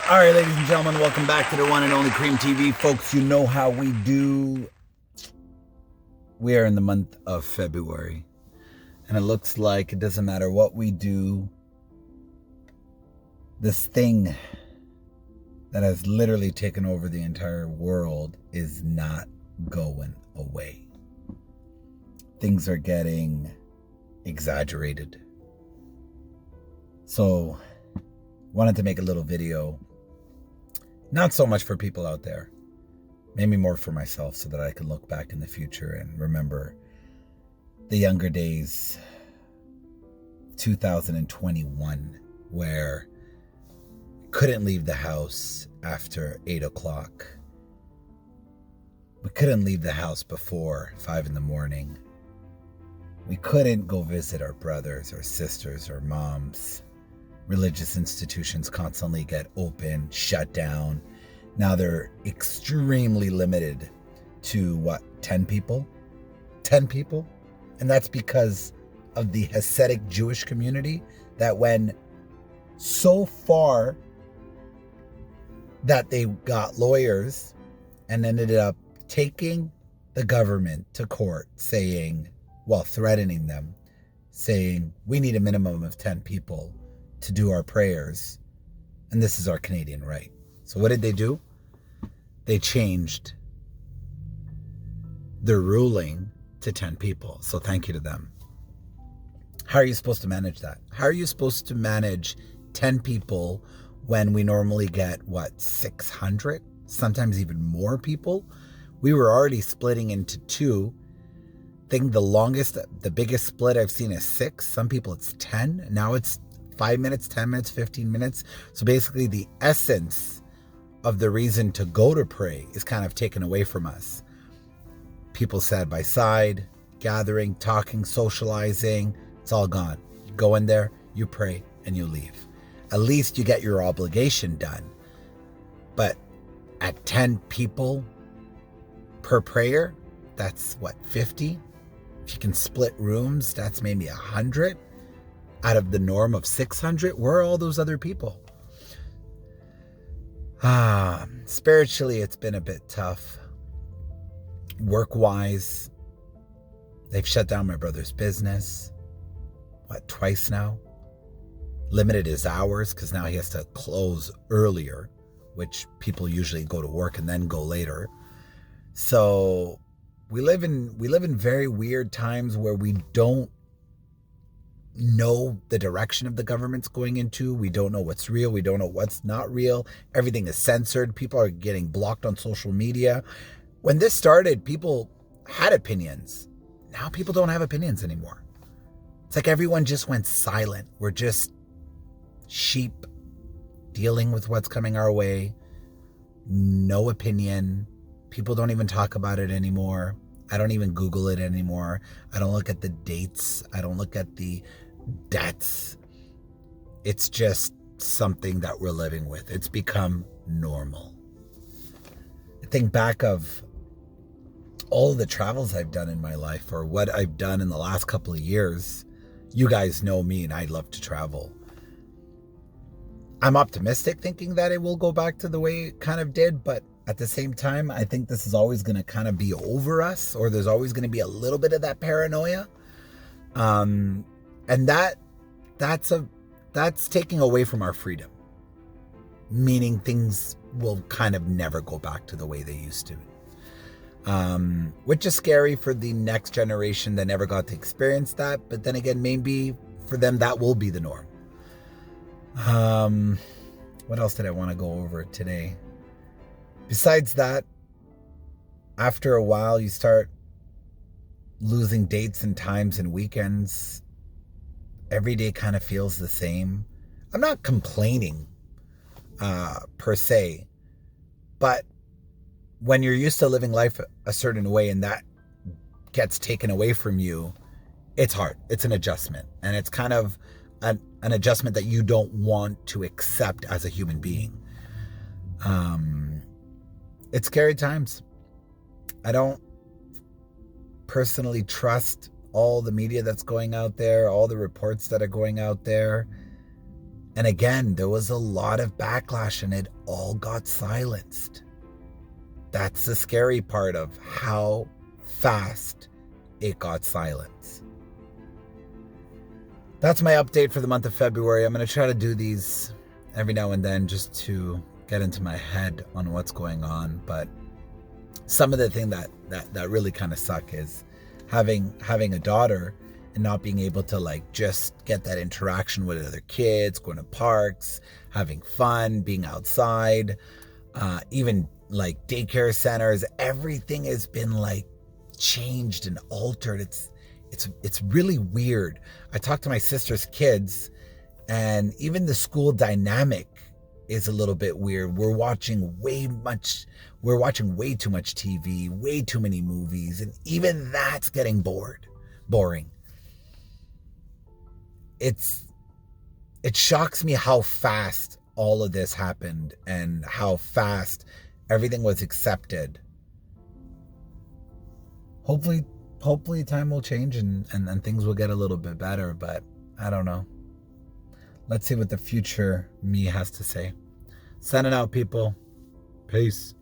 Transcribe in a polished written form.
All right, ladies and gentlemen, welcome back to the one and only Cream TV. Folks, you know how we do. We are in the month of February, and it looks like it doesn't matter what we do, this thing that has literally taken over the entire world is not going away. Things are getting exaggerated. So, wanted to make a little video. Not so much for people out there, maybe more for myself so that I can look back in the future and remember the younger days, 2021, where I couldn't leave the house after 8 o'clock. We couldn't leave the house before 5 in the morning. We couldn't go visit our brothers or sisters or moms. Religious institutions constantly get open, shut down. Now they're extremely limited to 10 people? 10 people? And that's because of the Hasidic Jewish community that went so far that they got lawyers and ended up taking the government to court threatening them, saying, we need a minimum of 10 people to do our prayers, and this is our Canadian right. So what did they do? They changed their ruling to 10 people. So thank you to them. How are you supposed to manage that? How are you supposed to manage 10 people when we normally get 600, sometimes even more people? We were already splitting into two. I think the biggest split I've seen is 6. Some people it's 10. Now it's 5 minutes, 10 minutes, 15 minutes. So basically the essence of the reason to go to pray is kind of taken away from us. People side by side, gathering, talking, socializing, it's all gone. You go in there, you pray, and you leave. At least you get your obligation done. But at 10 people per prayer, that's 50? If you can split rooms, that's maybe 100. Out of the norm of 600, where are all those other people? Spiritually, it's been a bit tough. Work-wise, they've shut down my brother's business. Twice now? Limited his hours because now he has to close earlier, which people usually go to work and then go later. So we live in very weird times where we don't know the direction of the government's going into. We don't know what's real. We don't know what's not real. Everything is censored. People are getting blocked on social media. When this started, people had opinions. Now people don't have opinions anymore. It's like everyone just went silent. We're just sheep dealing with what's coming our way. No opinion. People don't even talk about it anymore. I don't even Google it anymore. I don't look at the dates. I don't look at the debts. It's just something that we're living with. It's become normal. I think back of all of the travels I've done in my life, or what I've done in the last couple of years. You guys know me and I love to travel. I'm optimistic thinking that it will go back to the way it kind of did, but at the same time, I think this is always going to kind of be over us, or there's always going to be a little bit of that paranoia. And that's taking away from our freedom, meaning things will kind of never go back to the way they used to. Which is scary for the next generation that never got to experience that. But then again, maybe for them, that will be the norm. What else did I want to go over today? Besides that, after a while, you start losing dates and times and weekends. Every day kind of feels the same. I'm not complaining per se, but when you're used to living life a certain way and that gets taken away from you, it's hard. It's an adjustment, and it's kind of an adjustment that you don't want to accept as a human being. It's scary times. I don't personally trust all the media that's going out there, all the reports that are going out there. And again, there was a lot of backlash and it all got silenced. That's the scary part of how fast it got silenced. That's my update for the month of February. I'm going to try to do these every now and then just to get into my head on what's going on. But some of the thing that really kind of suck is having a daughter and not being able to like just get that interaction with other kids, going to parks, having fun, being outside, even like daycare centers. Everything has been like changed and altered. It's really weird. I talked to my sister's kids, and even the school dynamic is a little bit weird. We're watching way too much TV, way too many movies, and even that's getting boring. It shocks me how fast all of this happened and how fast everything was accepted. Hopefully time will change and things will get a little bit better, but I don't know. Let's see what the future me has to say. Signing out, people. Peace.